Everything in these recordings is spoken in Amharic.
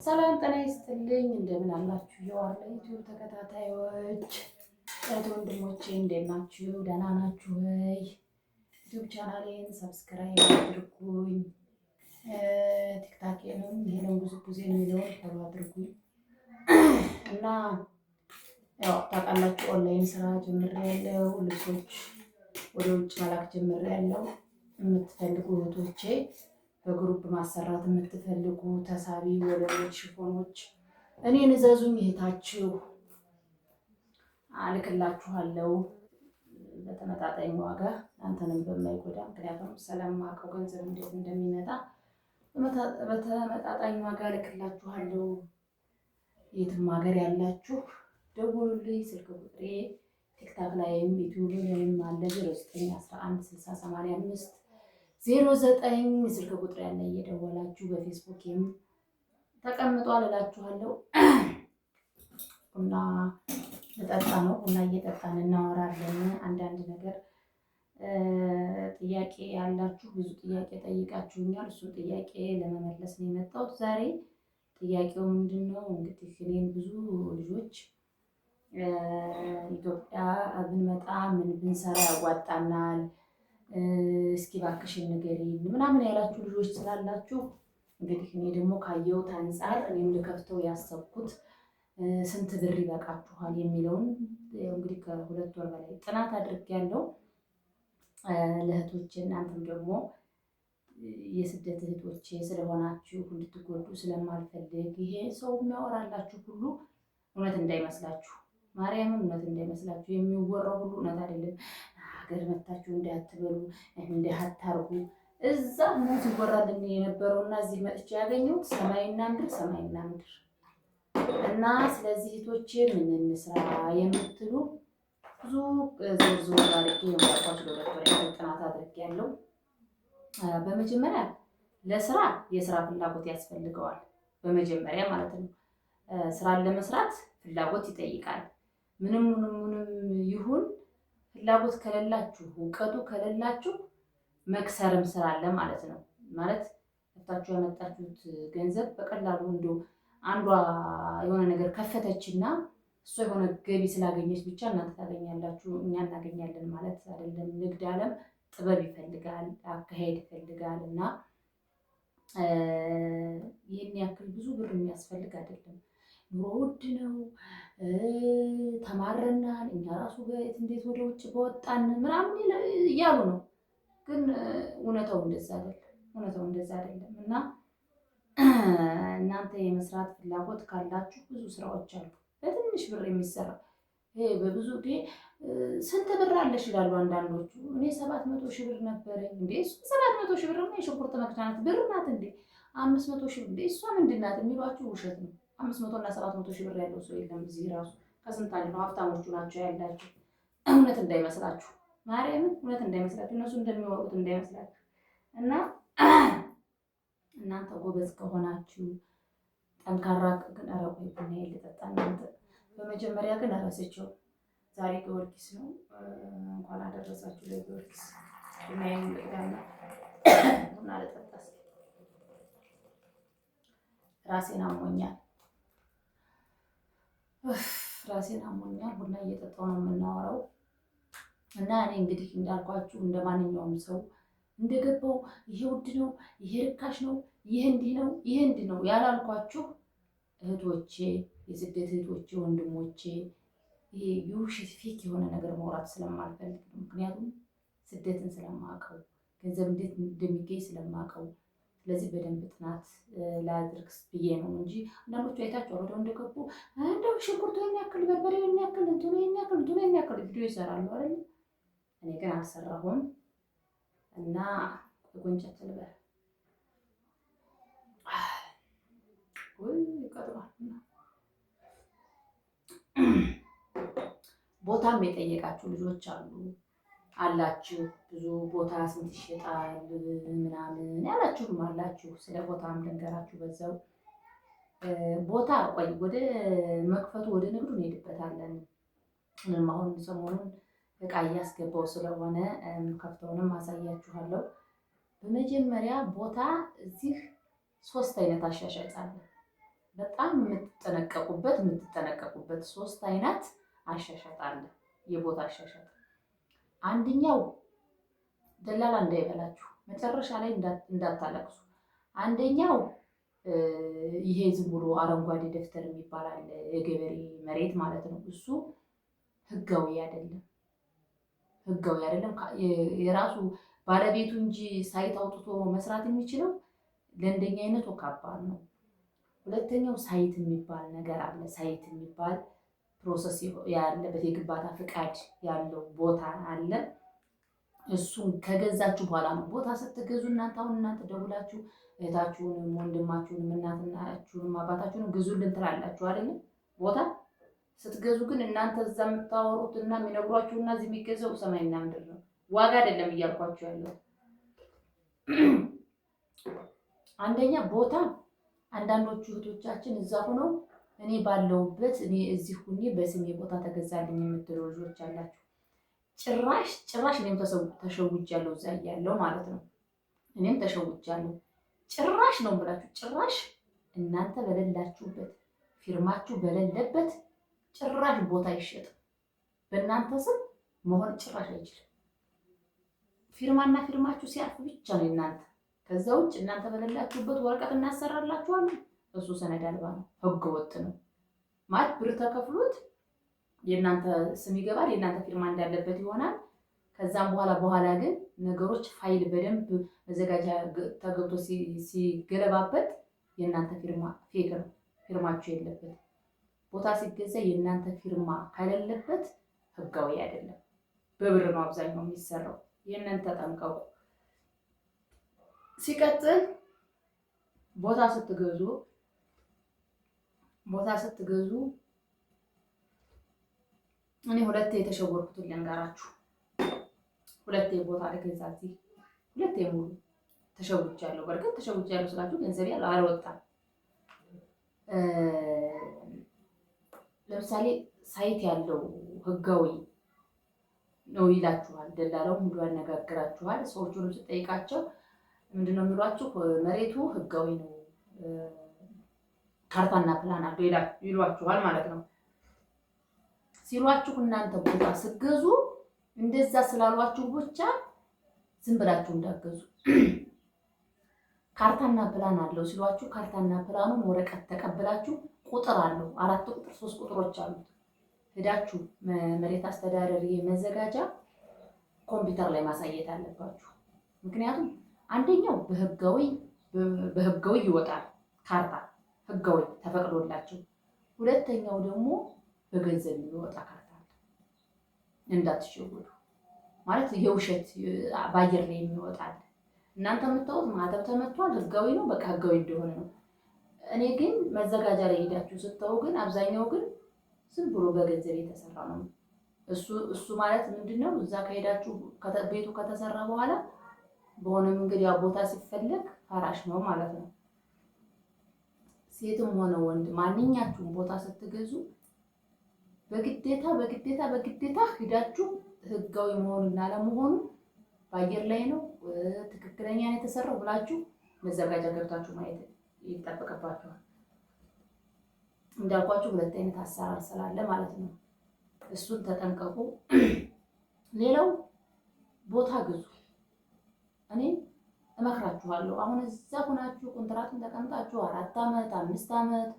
ሰላም ጤና ይስጥልኝ። እንደምን አላችሁ? የዋርላ ዩቲዩብ ተከታታዮች እህት ወንድሞቼ እንዴት ናችሁ? ደህና ናችሁ ወይ? ዩቲዩብ ቻናሌን ሰብስክራይብ አድርጉኝ። ቲክታኬንም ይሄንን ብዙ ጊዜ የሚለውን ፎሎ አድርጉኝ እና ያው ታውቃላችሁ ኦንላይን ስራ ጀምሬያለሁ። ልብሶች ወደ ውጭ መላክ ጀምሬያለሁ። የምትፈልጉ እህቶቼ በግሩፕ ማሰራት የምትፈልጉ ተሳቢ ወለሎች፣ ሽፎኖች እኔን እዘዙኝ። እህታችሁ አልክላችኋለሁ በተመጣጣኝ ዋጋ አንተንም በማይጎዳ ምክንያቱም ስለማውቀው ገንዘብ እንዴት እንደሚመጣ በተመጣጣኝ ዋጋ እልክላችኋለሁ። የትም ሀገር ያላችሁ ደውሉልኝ። ስልክ ቁጥሬ ቲክታክ ላይም ዩቲዩብ ላይም አለ 09116085 09 ስልክ ቁጥር ያለ እየደወላችሁ በፌስቡክም ተቀምጧል እላችኋለሁ። ቡና ልጠጣ ነው። ቡና እየጠጣን እናወራለን። አንዳንድ ነገር ጥያቄ ያላችሁ ብዙ ጥያቄ ጠይቃችሁኛል። እሱን ጥያቄ ለመመለስ ነው የመጣሁት ዛሬ። ጥያቄው ምንድን ነው? እንግዲህ እኔም ብዙ ልጆች ኢትዮጵያ ብንመጣ ምን ብንሰራ ያዋጣናል እስኪ እባክሽን ንገሪኝ ምናምን ያላችሁ ልጆች ስላላችሁ እንግዲህ እኔ ደግሞ ካየሁት አንፃር እኔም ልከፍተው ያሰብኩት ስንት ብር ይበቃችኋል የሚለውን እንግዲህ ከ2 ወር በላይ ጥናት አድርጌያለሁ። ለእህቶቼ እናንተም ደግሞ የስደት እህቶቼ ስለሆናችሁ እንድትጎዱ ስለማልፈልግ ይሄ ሰው የሚያወራላችሁ ሁሉ እውነት እንዳይመስላችሁ፣ ማርያምን እውነት እንዳይመስላችሁ። የሚወራው ሁሉ እውነት አይደለም። ሀገር መታችሁ እንዳትበሉ እንዳታርጉ። እዛ ምን ሲወራልን የነበረውና እዚህ መጥቼ ያገኘሁት ሰማይና ምድር ሰማይና ምድር እና ስለዚህ እህቶቼ ምን እንስራ የምትሉ ብዙ ዝርዝር አድርጌ የማውቃቸው ዶክተር ጥናት አድርጌያለሁ። በመጀመሪያ ለስራ የስራ ፍላጎት ያስፈልገዋል። በመጀመሪያ ማለት ነው። ስራን ለመስራት ፍላጎት ይጠይቃል። ምንም ይሁን ፍላጎት ከሌላችሁ እውቀቱ ከሌላችሁ መክሰርም ስራ አለ ማለት ነው። ማለት ከፍታችሁ ያመጣችሁት ገንዘብ በቀላሉ እንደው አንዷ የሆነ ነገር ከፈተችና እሷ የሆነ ገቢ ስላገኘች ብቻ እናንተ ታገኛላችሁ እኛ እናገኛለን ማለት አይደለም። ንግድ ዓለም ጥበብ ይፈልጋል፣ አካሄድ ይፈልጋል እና ይህን ያክል ብዙ ብር የሚያስፈልግ አይደለም። ኑሮ ውድ ነው፣ ተማረናል፣ እኛ ራሱ እንዴት ወደ ውጭ በወጣን ምናምን እያሉ ነው። ግን እውነታው እንደዛ አይደለም እና እናንተ የመስራት ፍላጎት ካላችሁ ብዙ ስራዎች አሉ። በትንሽ ብር የሚሰራ በብዙ ስንት ብር አለሽ ይላሉ አንዳንዶቹ። እኔ 700 ሺህ ብር ነበረኝ። እንዴ 700 ሺህ ብር የሽንኩርት መግዣ ናት ብር ናት እንዴ? 500 ሺህ ብር እሷ ምንድን ናት የሚሏችሁ ውሸት ነው። 500 እና 700 ሺህ ብር ያለው ሰው የለም እዚህ ራሱ። ከስንት አንድ ነው። ሀብታሞቹ ናቸው ያላችሁ። እውነት እንዳይመስላችሁ፣ ማርያምን እውነት እንዳይመስላችሁ፣ እነሱ እንደሚወሩት እንዳይመስላችሁ። እና እናንተ ጎበዝ ከሆናችሁ ጠንካራ ግን አረቁ ቡና ልጠጣ እናንተ። በመጀመሪያ ግን አረሰችው ዛሬ ጊዮርጊስ ነው። እንኳን አደረሳችሁ ለጊዮርጊስ። ቡናዬን ልቅዳና ቡና ልጠጣ። ራሴን አሞኛል። ቡና እየጠጣሁ ነው የምናወራው። እና እኔ እንግዲህ እንዳልኳችሁ እንደ ማንኛውም ሰው እንደገባው ይሄ ውድ ነው፣ ይሄ ርካሽ ነው፣ ይሄ እንዲህ ነው ያላልኳችሁ እህቶቼ፣ የስደት እህቶቼ፣ ወንድሞቼ ይሄ የውሸት ፌክ የሆነ ነገር ማውራት ስለማልፈልግ ነው። ምክንያቱም ስደትን ስለማውቀው ገንዘብ እንዴት እንደሚገኝ ስለማውቀው፣ ስለዚህ በደንብ ጥናት ላድርግ ብዬ ነው እንጂ አንዳንዶቹ አይታችሁ ወደ እንደገቡ እንደው ሽንኩርቱ የሚያክል በርበሬ የሚያክል እንትኑ የሚያክል ቪዲዮ ይሰራሉ አይደል? እኔ ግን አልሰራሁም እና ጎንጨት ልበል ይቀጥላል። ቦታም የጠየቃችሁ ልጆች አላችሁ። ብዙ ቦታ ስንት ይሸጣል ምናምን ያላችሁም አላችሁ። ስለ ቦታም ልንገራችሁ በዛው። ቦታ ቆይ ወደ መክፈቱ ወደ ንግዱ እንሄድበታለን። ምንም አሁን ሰሞኑን እቃ እያስገባው ስለሆነ ከፍተውንም አሳያችኋለሁ። በመጀመሪያ ቦታ እዚህ 3 አይነት አሻሻጭ አለ። በጣም የምትጠነቀቁበት 3 አይነት አሻሻጥ አለ። የቦታ አሻሻጥ አንደኛው ደላላ እንዳይበላችሁ መጨረሻ ላይ እንዳታለቅሱ። አንደኛው ይሄ ዝም ብሎ አረንጓዴ ደብተር የሚባል አለ፣ የገበሬ መሬት ማለት ነው። እሱ ህጋዊ አይደለም። የራሱ ባለቤቱ እንጂ ሳይት አውጥቶ መስራት የሚችለው ለእንደኛ አይነቱ ከባድ ነው። ሁለተኛው ሳይት የሚባል ነገር አለ። ሳይት የሚባል ፕሮሰስ ያለበት የግንባታ ፍቃድ ያለው ቦታ አለ። እሱን ከገዛችሁ በኋላ ነው። ቦታ ስትገዙ እናንተ ደውላችሁ እህታችሁንም ወንድማችሁንም እናትናችሁንም አባታችሁንም ግዙልን ትላላችሁ አይደል? ቦታ ስትገዙ ግን እናንተ እዛ የምታወሩት እና የሚነግሯችሁና እዚህ የሚገዛው ሰማይና ምድር ነው። ዋጋ አይደለም እያልኳችሁ ያለው። አንደኛ ቦታ አንዳንዶቹ እህቶቻችን እዛ ሆነው እኔ ባለውበት እኔ እዚህ ሁኜ በስሜ ቦታ ተገዛልኝ የምትሉ ልጆች አላችሁ። ጭራሽ እኔም ተሸውጃለሁ እዛ እያለሁ ማለት ነው። እኔም ተሸውጃለሁ። ጭራሽ ነው ብላችሁ ጭራሽ እናንተ በሌላችሁበት ፊርማችሁ በሌለበት ጭራሽ ቦታ አይሸጥም። በእናንተ ስም መሆን ጭራሽ አይችልም። ፊርማችሁ ሲያልፍ ብቻ ነው እናንተ። ከዛ ውጭ እናንተ በሌላችሁበት ወረቀት እናሰራላችኋለን። እሱ ሰነድ አልባ ነው፣ ህገ ወጥ ነው ማለት ብር ተከፍሎት የእናንተ ስም ይገባል፣ የእናንተ ፊርማ እንዳለበት ይሆናል። ከዛም በኋላ ግን ነገሮች ፋይል በደንብ መዘጋጃ ተገብቶ ሲገለባበት የእናንተ ፊርማ ፌክ ነው፣ ፊርማችሁ የለበት። ቦታ ሲገዛ የእናንተ ፊርማ ከሌለበት ህጋዊ አይደለም። በብር ነው አብዛኛው የሚሰራው። ይህንን ተጠንቀቁ። ሲቀጥል ቦታ ስትገዙ እኔ ሁለቴ የተሸወርኩትን ልንገራችሁ። ሁለቴ ቦታ ልገዛ እዚህ ሁለቴ ሙሉ ተሸውጃለሁ። በርግጥ ተሸውጃለሁ ስላችሁ ገንዘብ አልወጣም። ለምሳሌ ሳይት ያለው ህጋዊ ነው ይላችኋል። ደላላው ሙሉ ያነጋግራችኋል። ሰዎቹንም ስጠይቃቸው ምንድነው የሚሏችሁ? መሬቱ ህጋዊ ነው፣ ካርታና ፕላን አለው ይሏችኋል ማለት ነው። ሲሏችሁ እናንተ ቦታ ስትገዙ እንደዛ ስላሏችሁ ብቻ ዝም ብላችሁ እንዳትገዙ። ካርታና ፕላን አለው ሲሏችሁ ካርታና ፕላኑን ወረቀት ተቀብላችሁ ቁጥር አለው 4 ቁጥር 3 ቁጥሮች አሉት። ሄዳችሁ መሬት አስተዳደር መዘጋጃ ኮምፒውተር ላይ ማሳየት አለባችሁ። ምክንያቱም አንደኛው በህጋዊ ይወጣል ካርታ ህጋዊ ተፈቅዶላቸው፣ ሁለተኛው ደግሞ በገንዘብ የሚወጣ ካርታ አለ። እንዳትሸወዱ ማለት የውሸት በአየር ላይ የሚወጣል። እናንተ የምታዩት ማህተብ ተመቷል ህጋዊ ነው፣ በቃ ህጋዊ እንደሆነ ነው። እኔ ግን መዘጋጃ ላይ ሄዳችሁ ስታዩ ግን አብዛኛው ግን ዝም ብሎ በገንዘብ የተሰራ ነው። እሱ ማለት ምንድነው? እዛ ከሄዳችሁ ቤቱ ከተሰራ በኋላ በሆነ መንገድ ያ ቦታ ሲፈለግ ፈራሽ ነው ማለት ነው። ሴትም ሆነ ወንድ ማንኛችሁም ቦታ ስትገዙ በግዴታ ሂዳችሁ ህጋዊ መሆኑና አለመሆኑ በአየር ላይ ነው ትክክለኛ ነው የተሰራው ብላችሁ መዘጋጃ ገብታችሁ ማየት ይጠበቅባችኋል። እንዳልኳችሁ ሁለት አይነት አሰራር ስላለ ማለት ነው። እሱን ተጠንቀቁ። ሌላው ቦታ ግዙ። እኔ እመክራችኋለሁ። አሁን እዛ ሆናችሁ ኮንትራቱን ተቀምጣችሁ 4 ዓመት 5 ዓመት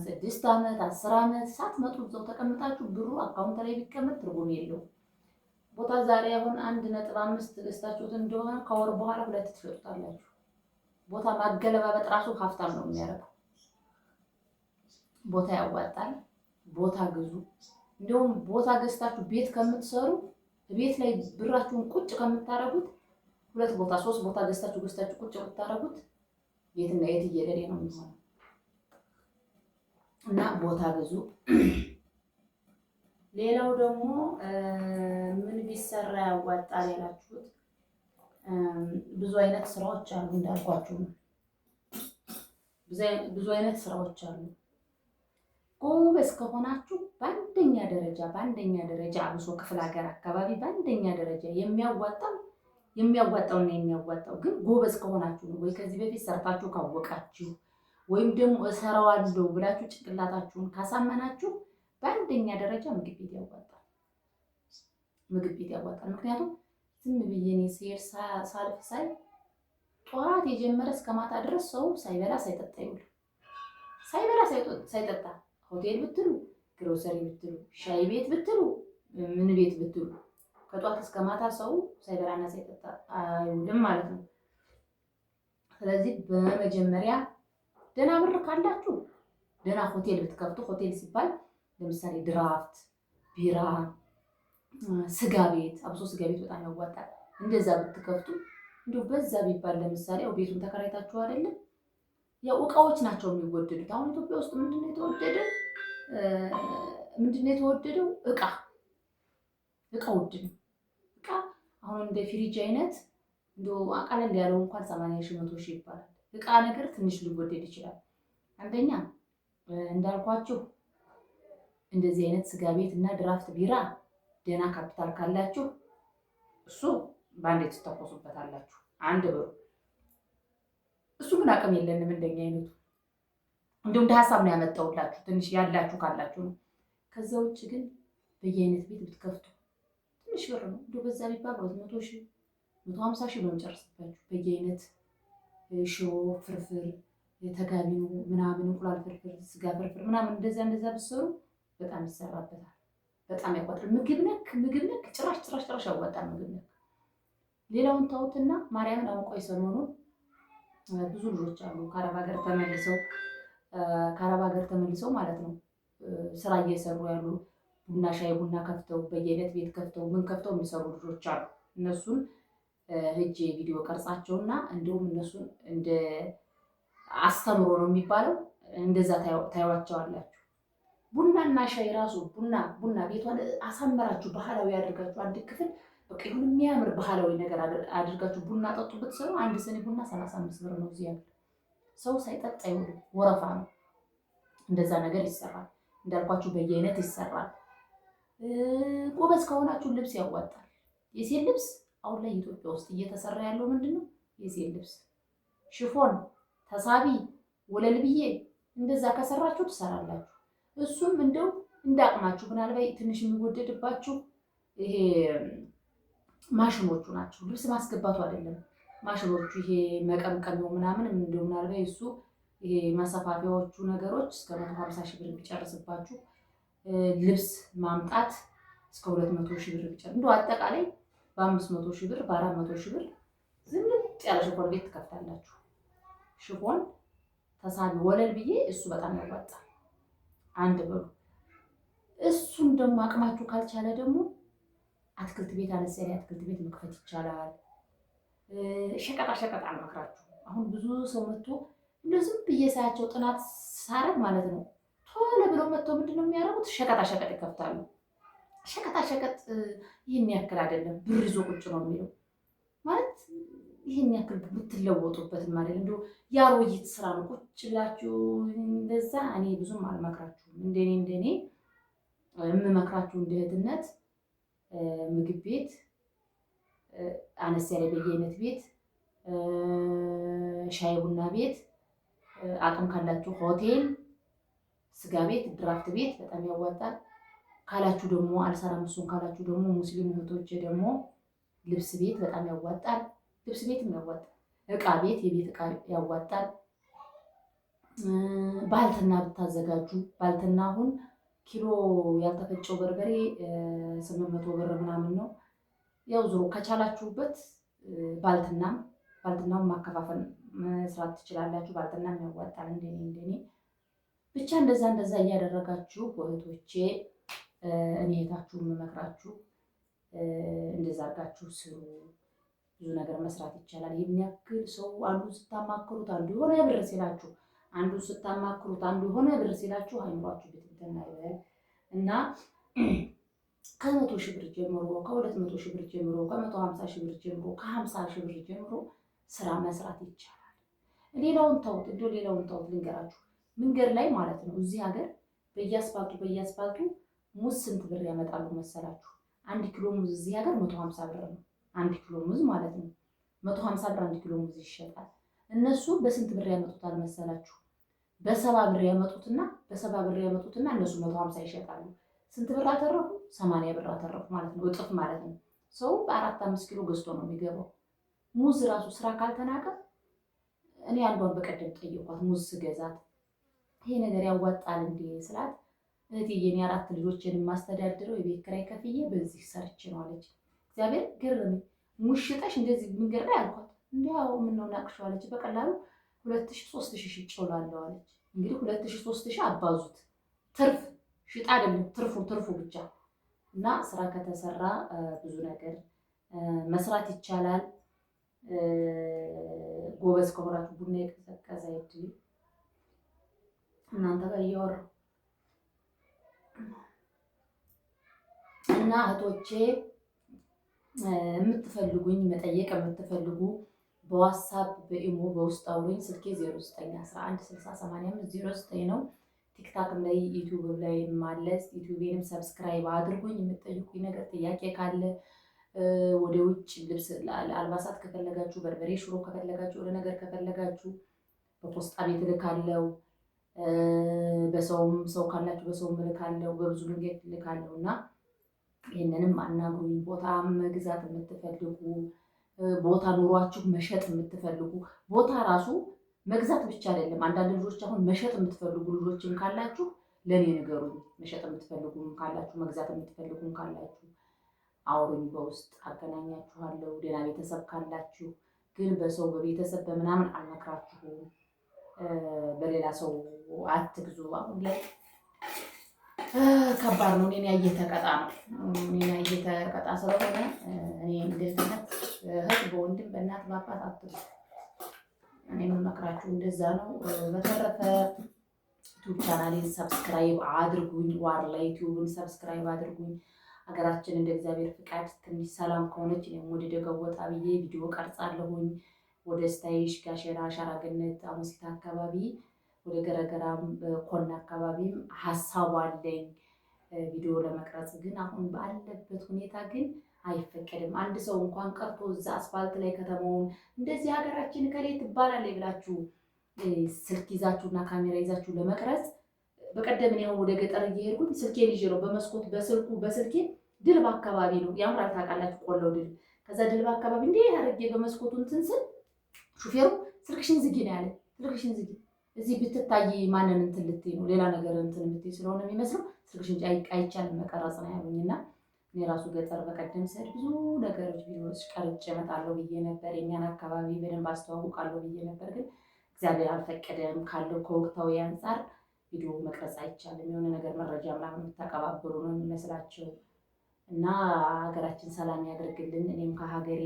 6 ዓመት 10 ዓመት ሳትመጡ እዛው ተቀምጣችሁ ብሩ አካውንት ላይ ቢቀመጥ ትርጉም የለውም። ቦታ ዛሬ አሁን 1.5 ገዝታችሁት እንደሆነ ከወር በኋላ 2 ትሸጡታላችሁ። ቦታ ማገለባበጥ ራሱ ሀብታም ነው የሚያደርገው። ቦታ ያዋጣል። ቦታ ግዙ። እንዲሁም ቦታ ገዝታችሁ ቤት ከምትሰሩ ቤት ላይ ብራችሁን ቁጭ ከምታረጉት 2 ቦታ 3 ቦታ ገዝታችሁ ቁጭ ብታረጉት የትና የት እየለሌ ነው የሚሆነው። እና ቦታ ግዙ። ሌላው ደግሞ ምን ቢሰራ ያዋጣል ያላችሁት ብዙ አይነት ስራዎች አሉ። እንዳልኳችሁ ብዙ አይነት ስራዎች አሉ። ጎበዝ ከሆናችሁ በአንደኛ ደረጃ አብሶ ክፍለ ሀገር አካባቢ በአንደኛ ደረጃ የሚያዋጣው ግን ጎበዝ ከሆናችሁ ነው። ወይ ከዚህ በፊት ሰርታችሁ ካወቃችሁ፣ ወይም ደግሞ እሰራዋለሁ ብላችሁ ጭንቅላታችሁን ካሳመናችሁ በአንደኛ ደረጃ ምግብ ቤት ያዋጣል። ምግብ ቤት ያዋጣል። ምክንያቱም ዝም ብዬ እኔ ስሄድ ሳልፍ ሳይ ጠዋት የጀመረ እስከ ማታ ድረስ ሰው ሳይበላ ሳይጠጣ ይውላል። ሳይበላ ሳይጠጣ ሆቴል ብትሉ፣ ግሮሰሪ ብትሉ፣ ሻይ ቤት ብትሉ፣ ምን ቤት ብትሉ ከጠዋት እስከ ማታ ሰው ሳይበላና ሳይጠጣ አይውልም ማለት ነው። ስለዚህ በመጀመሪያ ደህና ብር ካላችሁ ደህና ሆቴል ብትከፍቱ፣ ሆቴል ሲባል ለምሳሌ ድራፍት፣ ቢራ፣ ስጋ ቤት፣ አብሶ ስጋ ቤት በጣም ያዋጣል። እንደዛ ብትከፍቱ እንዲሁ በዛ ቢባል ለምሳሌ ያው ቤቱን ተከራይታችሁ አይደለም ያው እቃዎች ናቸው የሚወደዱት። አሁን ኢትዮጵያ ውስጥ ምንድነው የተወደደው? እቃ ውድ ነው። እቃ አሁን እንደ ፍሪጅ አይነት እንደው ቀለል ያለው እንኳን 80,000 100,000 ይባላል። እቃ ነገር ትንሽ ሊወደድ ይችላል። አንደኛ እንዳልኳችሁ እንደዚህ አይነት ስጋ ቤት እና ድራፍት ቢራ ደህና ካፒታል ካላችሁ እሱ በአንዴ ትተኮሱበታላችሁ። አንድ ብሩ እሱ ግን አቅም የለንም እንደኛ አይነቱ። እንደው እንደ ሀሳብ ነው ያመጣሁላችሁ ትንሽ ያላችሁ ካላችሁ ነው። ከዛ ውጭ ግን በየአይነት ቤት ብትከፍቱ ትንሽ ብር ነው። እንደው በዛ ቢባል 200,000 150,000 ነው የሚጨርስባችሁ። በየአይነት ሽሮ ፍርፍር፣ የተጋቢኑ ምናምን፣ እንቁላል ፍርፍር፣ ስጋ ፍርፍር ምናምን እንደዛ ብትሰሩ በጣም ይሰራበታል። በጣም ያዋጣል። ምግብ ነክ ጭራሽ ያዋጣል ምግብ ነክ። ሌላውን ታውትና ማርያምን አሁን ቆይ ሰሞኑን ብዙ ልጆች አሉ ከአረብ ሀገር ተመልሰው ማለት ነው ስራ እየሰሩ ያሉ ሻይ ቡና ከፍተው በየአይነት ቤት ከፍተው የሚሰሩ ልጆች አሉ። እነሱን ሂጄ ቪዲዮ ቀርጻቸውና እንዲሁም እነሱን እንደ አስተምሮ ነው የሚባለው እንደዛ ታዩዋቸዋላችሁ። ቡናና ሻይ ራሱ ቡና ቤቷን አሳመራችሁ ባህላዊ አድርጋችሁ አንድ ክፍል በቃ ይሁን የሚያምር ባህላዊ ነገር አድርጋችሁ ቡና ጠጡ ብትሰሩ አንድ ስኒ ቡና 35 ብር ነው። እዚህ ያለ ሰው ሳይጠጣ ይውል ወረፋ ነው። እንደዛ ነገር ይሰራል። እንዳልኳችሁ በየአይነት ይሰራል። ጎበዝ ከሆናችሁ ልብስ ያዋጣል። የሴት ልብስ አሁን ላይ ኢትዮጵያ ውስጥ እየተሰራ ያለው ምንድነው? የሴት ልብስ ሽፎን፣ ተሳቢ፣ ወለል ብዬ እንደዛ ከሰራችሁ ትሰራላችሁ። እሱም እንደው እንዳቅማችሁ ምናልባት ትንሽ የሚወደድባችሁ ይሄ ማሽኖቹ ናቸው። ልብስ ማስገባቱ አይደለም ማሽኖቹ ይሄ መቀምቀሚው ምናምን እንደው ምናልባት እሱ ይሄ ማሰፋፊያዎቹ ነገሮች እስከ 150,000 ብር ቢጨርስባችሁ ልብስ ማምጣት እስከ 200,000 ብር ቢጨርስ እንደው አጠቃላይ በ500,000 ብር በ400,000 ብር ዝንጥ ያለ ሽፎን ቤት ትከፍታላችሁ። ሽፎን ተሳቢ ወለል ብዬ እሱ በጣም ያዋጣል። አንድ ብሩ። እሱን ደግሞ አቅማችሁ ካልቻለ ደግሞ አትክልት ቤት አነስ ያለ አትክልት ቤት መክፈት ይቻላል። ሸቀጣ አልመክራችሁ። አሁን ብዙ ሰው መጥቶ እንደው ዝም ብዬ ሳያቸው ጥናት ሳረግ ማለት ነው ቶሎ ብለው መጥተው ምንድነው የሚያደርጉት? ሸቀጣ ይከፍታሉ። ሸቀጣ ይህን ያክል አይደለም ብር ይዞ ቁጭ ነው የሚለው ማለት ይህን ያክል ብትለወጡበት ማለት እንደው ያሮይት ስራ ነው። ቁጭ ብላችሁ እንደዛ እኔ ብዙም አልመክራችሁም። እንደኔ የምመክራችሁ እንደ እህትነት ምግብ ቤት አነስ ያለ በየአይነት ቤት፣ ሻይ ቡና ቤት፣ አቅም ካላችሁ ሆቴል፣ ስጋ ቤት፣ ድራፍት ቤት በጣም ያዋጣል። ካላችሁ ደግሞ አልሰራም እሱን ካላችሁ ደግሞ ሙስሊም እህቶች ደግሞ ልብስ ቤት በጣም ያዋጣል። ልብስ ቤትም ያዋጣል። እቃ ቤት የቤት እቃ ያዋጣል። ባልትና ብታዘጋጁ ባልትና አሁን ኪሎ ያልተፈጨው በርበሬ 800 ብር ምናምን ነው። ያው ዞሮ ከቻላችሁበት ባልትናም ማከፋፈል መስራት ትችላላችሁ። ባልትናም ያዋጣል። እንደኔ ብቻ እንደዛ እያደረጋችሁ እህቶቼ እኔ እህታችሁ የምመክራችሁ እንደዛ አድርጋችሁ ስሩ። ብዙ ነገር መስራት ይቻላል። ይህን ያክል ሰው አንዱን ስታማክሩት አንዱ የሆነ ብር ሲላችሁ አይምሯችሁ ብትንተና ይበል እና ከ100,000 ብር ጀምሮ ከ200,000 ብር ጀምሮ ከ150,000 ብር ጀምሮ ከ50,000 ብር ጀምሮ ስራ መስራት ይቻላል። ሌላውን ተውት ልንገራችሁ። መንገድ ላይ ማለት ነው እዚህ ሀገር በየአስፋልቱ ሙዝ ስንት ብር ያመጣሉ መሰላችሁ? 1 ኪሎ ሙዝ እዚህ ሀገር 150 ብር ነው። 1 ኪሎ ሙዝ ማለት ነው 150 ብር 1 ኪሎ ሙዝ ይሸጣል። እነሱ በስንት ብር ያመጡታል መሰላችሁ? በሰባ ብር ያመጡትና እነሱ 150 ይሸጣሉ። ስንት ብር አተረፉ? 80 ብር አተረፉ ማለት ነው። እጥፍ ማለት ነው። ሰው በ4-5 ኪሎ ገዝቶ ነው የሚገባው። ሙዝ ራሱ ስራ ካልተናቀ እኔ አንዷን በቀደም ጠየኳት ሙዝ ስገዛት ይሄ ነገር ያዋጣል እንዴ ስላት እህትዬ እኔ 4 ልጆችን የማስተዳድረው የቤት ኪራይ ከፍዬ በዚህ ሰርች ነው አለች። እግዚአብሔር ገረመኝ። ሙዝ ሽጠሽ እንደዚህ መንገድ ላይ አልኳት። እንዲያው ምን ነው ናቅሽው አለች። በቀላሉ 2000-3000 ሽጬዋለሁ አለች። እንግዲህ 2000-3000 አባዙት። ትርፍ ሽጣ አይደለም ትርፉ ብቻ እና ስራ ከተሰራ ብዙ ነገር መስራት ይቻላል። ጎበዝ ከሆናችሁ ቡና የቀዘቀዘ አይደል እናንተ ጋር እያወራሁ እና እህቶቼ የምትፈልጉኝ መጠየቅ የምትፈልጉ በዋትስአፕ በኢሞ በውስጥ አውሩኝ። ስልኬ 0911608509 ነው። ቲክታክም ላይ ዩቲዩብ ላይ ማለስ ዩቲዩቤንም ሰብስክራይብ አድርጉኝ። የምትጠይቁኝ ነገር ጥያቄ ካለ ወደ ውጭ ልብስ አልባሳት ከፈለጋችሁ፣ በርበሬ ሽሮ ከፈለጋችሁ፣ ወደ ነገር ከፈለጋችሁ በፖስጣ ቤት ልካለው። በሰውም ሰው ካላችሁ በሰውም ልካለው። በብዙ መንገድ ልካለው እና ይህንንም አናግሩኝ። ቦታ መግዛት የምትፈልጉ ቦታ ኑሯችሁ መሸጥ የምትፈልጉ ቦታ ራሱ መግዛት ብቻ አይደለም። አንዳንድ ልጆች አሁን መሸጥ የምትፈልጉ ልጆችም ካላችሁ ለእኔ ንገሩኝ። መሸጥ የምትፈልጉም ካላችሁ መግዛት የምትፈልጉም ካላችሁ አውሩኝ፣ በውስጥ አገናኛችኋለሁ። ደህና ቤተሰብ ካላችሁ ግን በሰው በቤተሰብ በምናምን አልመክራችሁም። በሌላ ሰው አትግዙ። አሁን ላይ ከባድ ነው። እኔን ያየ ተቀጣ ነው። እኔን ያየ ተቀጣ ስለሆነ እኔ እንደዚህ እህት በወንድም በእናት በአባት አትግዙ። እኔ የምመክራችሁ እንደዛ ነው። በተረፈ ዩቲዩብ ቻናሌን ሰብስክራይብ አድርጉኝ። ዋርላ ዩቲዩብን ሰብስክራይብ አድርጉኝ። ሀገራችን እንደ እግዚአብሔር ፍቃድ ትንሽ ሰላም ከሆነች እኔም ወደ ደጋው ወጣ ብዬ ቪዲዮ ቀርጻለሁኝ። ወደ ስታይሽ ጋሸራ ሸራገነት አሙሲታ አካባቢ ወደ ገረገራም ኮና አካባቢም ሀሳቡ አለኝ ቪዲዮ ለመቅረጽ። ግን አሁን ባለበት ሁኔታ ግን አይፈቀድም። አንድ ሰው እንኳን ቀርቶ እዛ አስፋልት ላይ ከተማውን እንደዚህ ሀገራችን ከሌ ትባላለች ብላችሁ ስልክ ይዛችሁና ካሜራ ይዛችሁ ለመቅረጽ በቀደም እኔ አሁን ወደ ገጠር እየሄድኩኝ ስልኬን ይዤ ነው በመስኮት በስልኬ ድልብ አካባቢ ነው ያምራል፣ ታውቃላችሁ ቆለው ድልብ። ከዛ ድልብ አካባቢ እንዴ አድርጌ በመስኮቱ እንትን ስል ሹፌሩ ስልክሽን ዝጊ ነው ያለ። ስልክሽን ዝጊ እዚህ ብትታይ ማንን እንትን ልትይ ነው ሌላ ነገር እንትን የምትይ ስለሆነ የሚመስለው ስልክሽን አይቻልም መቀረጽ ነው ያሉኝና እኔ ራሱ ገጠር በቀደም ስሄድ ብዙ ነገሮች ቪዲዮዎች ቀርጬ እመጣለሁ ብዬ ነበር። የኛን አካባቢ በደንብ አስተዋውቃለሁ ብዬ ነበር። ግን እግዚአብሔር አልፈቀደም። ካለው ከወቅታዊ አንጻር ቪዲዮ መቅረጽ አይቻልም። የሆነ ነገር መረጃ ምናምን የምታቀባበሉ ነው የሚመስላቸው እና ሀገራችን ሰላም ያደርግልን። እኔም ከሀገሬ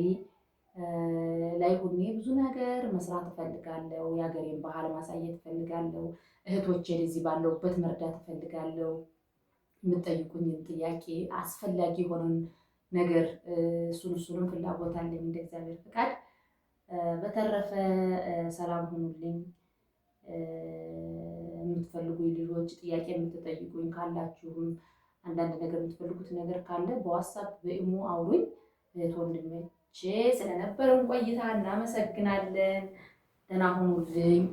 ላይ ሁኔ ብዙ ነገር መስራት እፈልጋለሁ። የሀገሬን ባህል ማሳየት እፈልጋለሁ። እህቶቼን እዚህ ባለሁበት መርዳት እፈልጋለሁ። የምጠይቁኝን ጥያቄ አስፈላጊ የሆነን ነገር እሱንም ፍላጎት አለኝ እንደ እግዚአብሔር ፍቃድ። በተረፈ ሰላም ሁኑልኝ። የምትፈልጉኝ ልጆች ጥያቄ የምትጠይቁኝ ካላችሁም አንዳንድ ነገር የምትፈልጉት ነገር ካለ በዋትስአፕ በኢሞ አውሩኝ። እህት ወንድሞቼ ስለነበረን ቆይታ እናመሰግናለን። ደህና ሁኑልኝ።